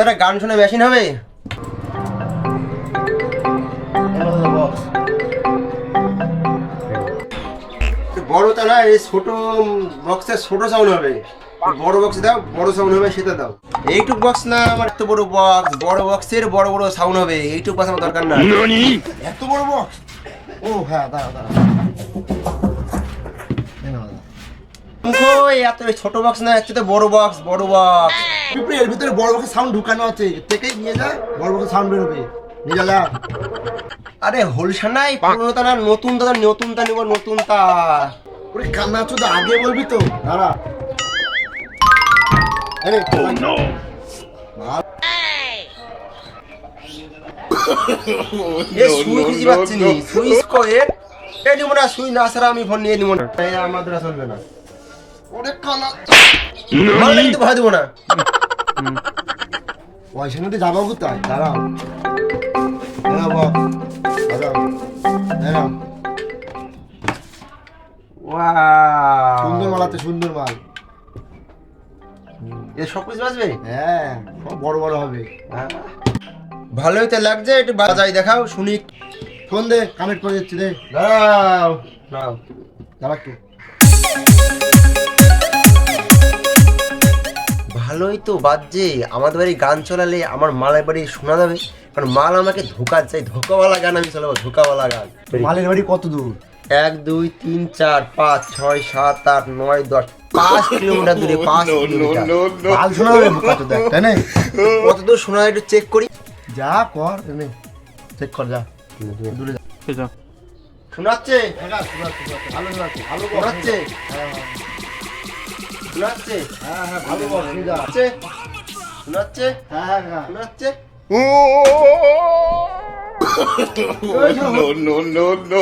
একটা গান শোনা মেশিন হবে? বড়টা না, এই ছোট বক্সের ছোট সাউন্ড হবে। বড় বক্স দাও, বড় সাউন্ড হবে সেটা দাও। এইটুক বক্স না আমার, এত বড় বক্স, বড় বক্সের বড় বড় সাউন্ড হবে। এইটুক বক্স আমার দরকার না। এত বড় বক্স? ও হ্যাঁ, দাঁড়া দাঁড়া। এত ছোট বক্স না, হচ্ছে তো বড় বক্স, বড় বক্স। এর ভিতরে বড় বক্সের সাউন্ড ঢুকানো আছে, থেকেই নিয়ে যা, বড় বক্সের সাউন্ড বেরোবে, নিয়ে যা। আরে হোলসা নাই, পুরোনোটা না, নতুনটা, নতুনটা নিব, নতুনটা। ওরে কান্না চোদা, আগে বলবি তো, দাঁড়া। সুইচ কয়ের এই নিব না, সুইচ না ছাড়া আমি ফোন নিয়ে নিব না। আমাদের চলবে না। ওরে কান্না, মারলে কিন্তু ভয় দেবো না। পয়সা নিতে যাবো কোথায়? দাঁড়াও, দাঁড়াও, দাঁড়াও, দাঁড়াও। সুন্দর মাল আছে, সুন্দর মাল। এ সব কিছু বাজবে? হ্যাঁ, সব বড় বড় হবে। ভালোই তো লাগছে, একটু বাজাই দেখাও শুনি। ফোন দে, কানেক্ট করে দিচ্ছি, দে। দাঁড়াও দাঁড়াও, দাঁড়া একটু। ভালোই তো বাজছে। আমাদের বাড়ি গান চলালে আমার মালের বাড়ি শোনা যাবে, কারণ মাল আমাকে ধোকা চাই। ধোকাওয়ালা গান আমি চালাবো, ধোকাওয়ালা গান। মালের বাড়ি কত দূর? 1 2 3 4 5 6 7 8 9 10 5 কিলোমিটার দূরে। 5 কিলোমিটার। মাল শোনা হবে কত দেখ, তাই না? কত দূর শোনা একটু চেক করি। যা কর, এনে চেক কর, যা দূরে যা। শোনাচ্ছে? ভালো শোনাচ্ছে, ভালো বল। শোনাচ্ছে? হ্যাঁ শোনাচ্ছে? হ্যাঁ হ্যাঁ, ভালো বল, শুনে যা। শোনাচ্ছে? শোনাচ্ছে? হ্যাঁ হ্যাঁ হ্যাঁ। শোনাচ্ছে? no, no, no, no.